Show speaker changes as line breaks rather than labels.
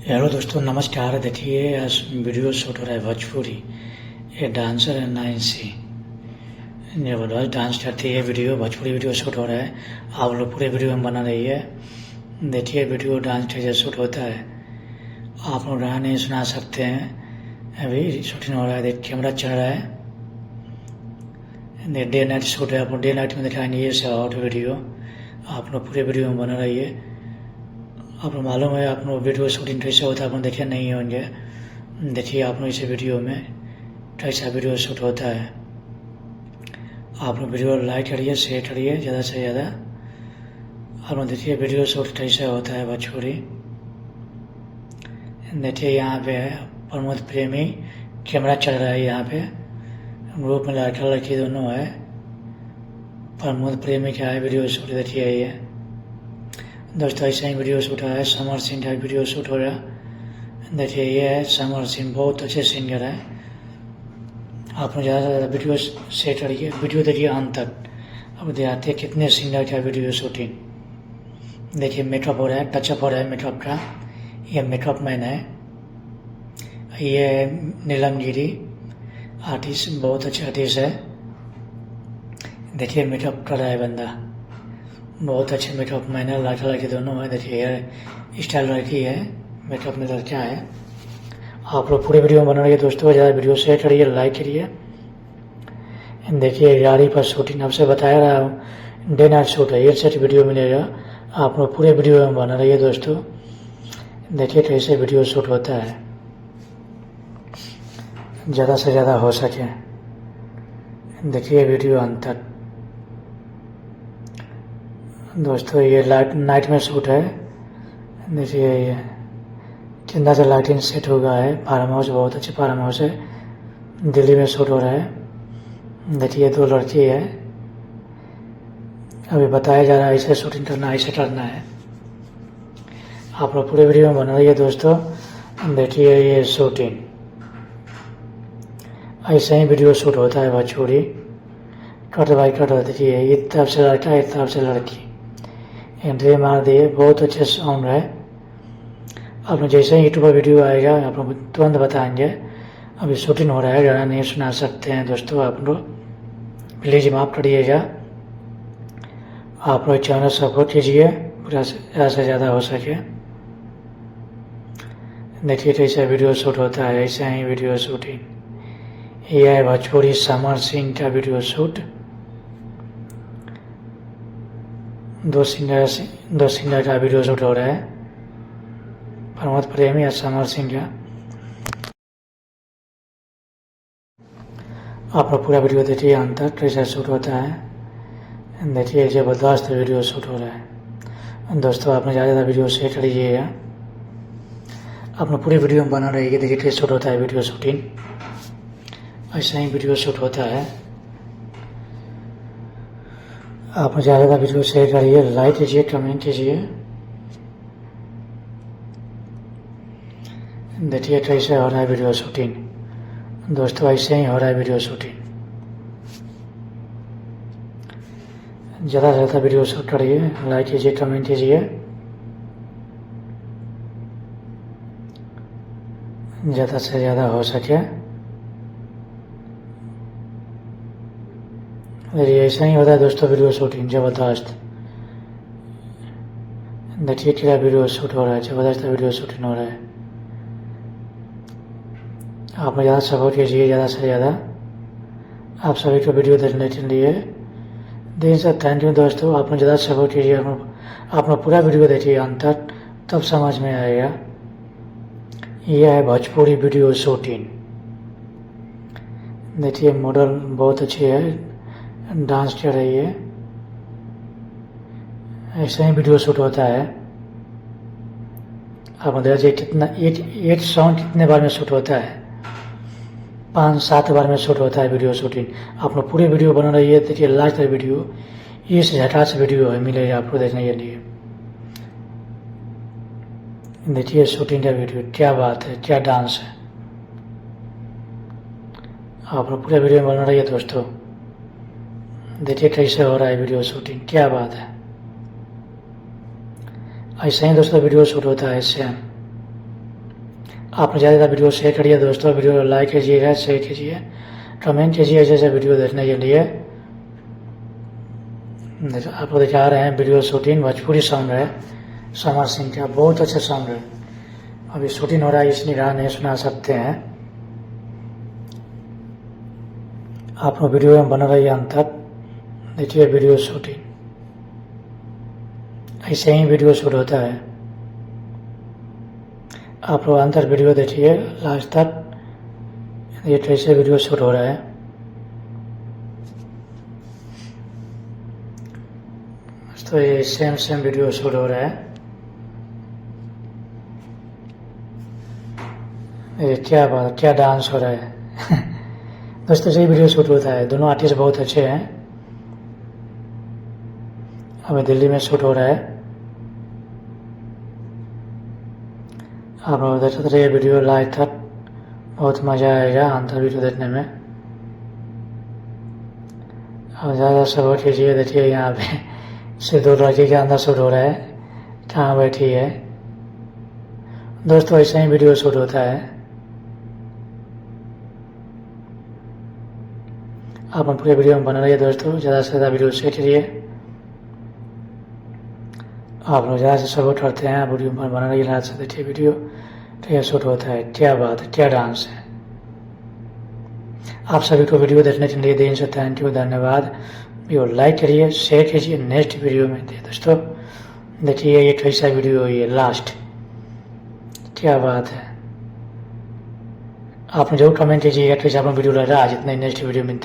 Hello दोस्तों, नमस्कार। देखिए, आज वीडियो शूट हो रहा है भोजपुरी। ये डांसर है 9C, जबरदस्त डांस करती है। वीडियो भोजपुरी वीडियो शूट हो रहा है। आप लोग पूरे वीडियो में बना रही है। देखिए वीडियो डांस कैसे शूट होता है। आप लोग गाना नहीं सुना सकते हैं। अभी शूटिंग हो रहा है। देख, कैमरा चल रहा है। डे नाइट शूट है। आप लोग डे नाइट में दिखाएंगे ये शॉर्ट वीडियो। आप लोग पूरे वीडियो में बना रही है। आपको मालूम है आप लोग वीडियो शूटिंग कैसे होता है, आप लोग देखे नहीं होंगे। देखिए आप लोग इस वीडियो में कैसा वीडियो शूट होता है। आप लोग वीडियो लाइक करिए, शेयर करिए ज़्यादा से ज़्यादा। आप लोग देखिए वीडियो शूट कैसे होता है भोजपुरी। देखिए यहाँ पे है प्रमोद प्रेमी, कैमरा चल रहा है। यहाँ पे ग्रुप में लड़का लड़की दोनों है। प्रमोद प्रेमी का है वीडियो शूट। देखिए ये दोस्तों ऐसा ही वीडियो शूट हो रहा है। समर सिंह का वीडियो शूट हो रहा है। देखिए ये है समर सिंह, बहुत अच्छे सिंगर है। आप लोग ज़्यादा से ज़्यादा वीडियो शेयर करिए। वीडियो देखिए अंत तक। अब दिखाते हैं कितने सिंगर का वीडियो शूटिंग। देखिए मेकअप हो रहा है, टचअप हो रहा है मेकअप का। ये मेकअप मैन है। ये नीलम गिरी आर्टिस्ट, बहुत अच्छे आर्टिस्ट है। देखिए मेकअप कर रहा है बंदा, बहुत अच्छे मेकअप मैन है। लड़का लड़की दोनों है। देखिए हेयर स्टाइल लड़की है, मेकअप में लड़का है। आप लोग पूरे वीडियो में बना रहिए दोस्तों। ज़्यादा वीडियो शेयर करिए, लाइक करिए। देखिए गाड़ी पर शूटिंग आपसे बताया रहा हूँ, डे नाइट शूट है। ये सेट वीडियो मिलेगा। आप लोग पूरे वीडियो में बना रहिए दोस्तों। देखिए कैसे वीडियो शूट होता है, ज़्यादा से ज़्यादा हो सके। देखिए वीडियो अंत तक। दोस्तों ये नाइट में शूट है। देखिए ये कितना से लाइटिंग सेट हो गया है। फार्म हाउस, बहुत अच्छे फार्म हाउस है। दिल्ली में शूट हो रहा है। देखिए दो लड़की है। अभी बताया जा रहा है ऐसे शूटिंग करना, ऐसे करना है। आप लोग पूरे वीडियो में बना रहिए दोस्तों। देखिए ये शूटिंग, ऐसे ही वीडियो शूट होता है भोजपुरी। Cut by cut. देखिए एक तरफ से लड़का, एक तरफ से लड़की। एंट्री मार दिए, बहुत अच्छे साउंड है। आप लोग जैसे ही यूट्यूब पर वीडियो आएगा आप लोग तुरंत बताएंगे। अभी शूटिंग हो रहा है, गाना नहीं सुना सकते हैं दोस्तों। आप लोग प्लीज़ माफ़ करिएगा। आप लोग चैनल सपोर्ट कीजिए पूरा ज़्यादा से ज़्यादा हो सके। देखिए कैसा वीडियो शूट होता है। ऐसा ही वीडियो शूटिंग। यह है भोजपुरी समर सिंह का वीडियो शूट। दो सिंगर का वीडियो शूट हो रहा है, प्रमोद प्रेमी और समर सिंह का। आप लोग पूरा वीडियो देखिए अंत तक कैसा शूट होता है। देखिए ज़बरदस्त वीडियो शूट हो रहा है दोस्तों। आप लोग ज़्यादा ज़्यादा वीडियो शेयर करिएगा। आप लोग पूरी वीडियो में बना रहिए। देखिए कैसे शूट होता है वीडियो शूटिंग। ऐसा ही वीडियो शूट होता है। आप ज़्यादा ज़्यादा वीडियो शेयर करिए, लाइक कीजिए, कमेंट कीजिए। देखिए कैसे हो रहा है वीडियो शूटिंग दोस्तों। ऐसे ही हो रहा है वीडियो शूटिंग। ज़्यादा से ज़्यादा वीडियो शूट करिए, लाइक कीजिए, कमेंट कीजिए। ज़्यादा से ज़्यादा हो सके। ऐसा ही होता है दोस्तों वीडियो शूटिंग, ज़बरदस्त। देखिए क्या वीडियो शूट हो रहा है, ज़बरदस्त वीडियो शूटिंग हो रहा है। आप ज़्यादा सपोर्ट कीजिए, ज़्यादा से ज़्यादा। आप सभी को वीडियो देखने के लिए दिन से थैंक यू दोस्तों। आप ज़्यादा सपोर्ट कीजिए। आप लोग पूरा वीडियो देखिए अंत तक, तब समझ में आएगा। यह है भोजपुरी वीडियो शूटिंग। देखिए मॉडल बहुत अच्छी है, डांस कर रही है। ऐसा ही वीडियो शूट होता है। आप देखिए कितना एक सॉन्ग कितने बार में शूट होता है। 5-7 बार में शूट होता है वीडियो शूटिंग। आप लोग पूरी वीडियो बना रही है। देखिए लास्ट वीडियो ये से झटास वीडियो है, मिलेगा आपको देखने के लिए। देखिए शूटिंग का वीडियो, क्या बात है, क्या डांस है। आप लोग पूरे वीडियो में बना रही है दोस्तों। देखिए कैसे हो रहा है वीडियो शूटिंग, क्या बात है। ऐसे ही दोस्तों वीडियो शूट होता है। सेम आप ज़्यादा ज़्यादा वीडियो शेयर करिए दोस्तों, वीडियो लाइक कीजिएगा, शेयर कीजिए, कमेंट कीजिए ऐसे ऐसे वीडियो देखने के लिए। आप लोग दिखा रहे हैं वीडियो शूटिंग, भोजपुरी सॉन्ग है समर सिंह का, बहुत अच्छा सॉन्ग है। अभी शूटिंग हो रहा है इसलिए गाना नहीं सुना सकते हैं। आप लोग वीडियो में बना रहिए अंत तक, देखिए वीडियो शूटिंग, ऐसे ही वीडियो शूट होता है। आप लोग अंतर वीडियो देखिए लास्ट तक, ये कैसे वीडियो शूट हो रहा है। तो ये सेम वीडियो शूट हो रहा है। ये क्या बात, क्या डांस हो रहा है दोस्तों, सही वीडियो शूट होता है। दोनों आर्टिस्ट बहुत अच्छे हैं। हमें दिल्ली में शूट हो रहा है। आप लोग देखते रहिए वीडियो लाइव तक, बहुत मज़ा आएगा अंतर वीडियो देखने में। अब ज़्यादा सपोर्ट कीजिए। देखिए यहाँ पे से दो लड़की के अंदर शूट हो रहा है, कहाँ बैठी है दोस्तों, ऐसा ही वीडियो शूट होता है। आप पूरे वीडियो में बने रहिए दोस्तों, ज़्यादा से ज़्यादा वीडियो शेयर करिए। आप लोग ज़्यादा से सपोर्ट करते हैं, वीडियो पर बना रहिए लास्ट से देखिए वीडियो, तो यह शूट होता है। क्या बात है, क्या डांस है। आप सभी को वीडियो देखने के लिए दिन से थैंक यू, धन्यवाद। वीडियो लाइक करिए, शेयर कीजिए, नेक्स्ट वीडियो में दे दोस्तों। देखिए ये कैसा वीडियो है, ये लास्ट, क्या बात है। आपने जरूर कमेंट कीजिएगा कैसा आपको वीडियो लग रहा है। आज इतने नेक्स्ट वीडियो मिलते हैं।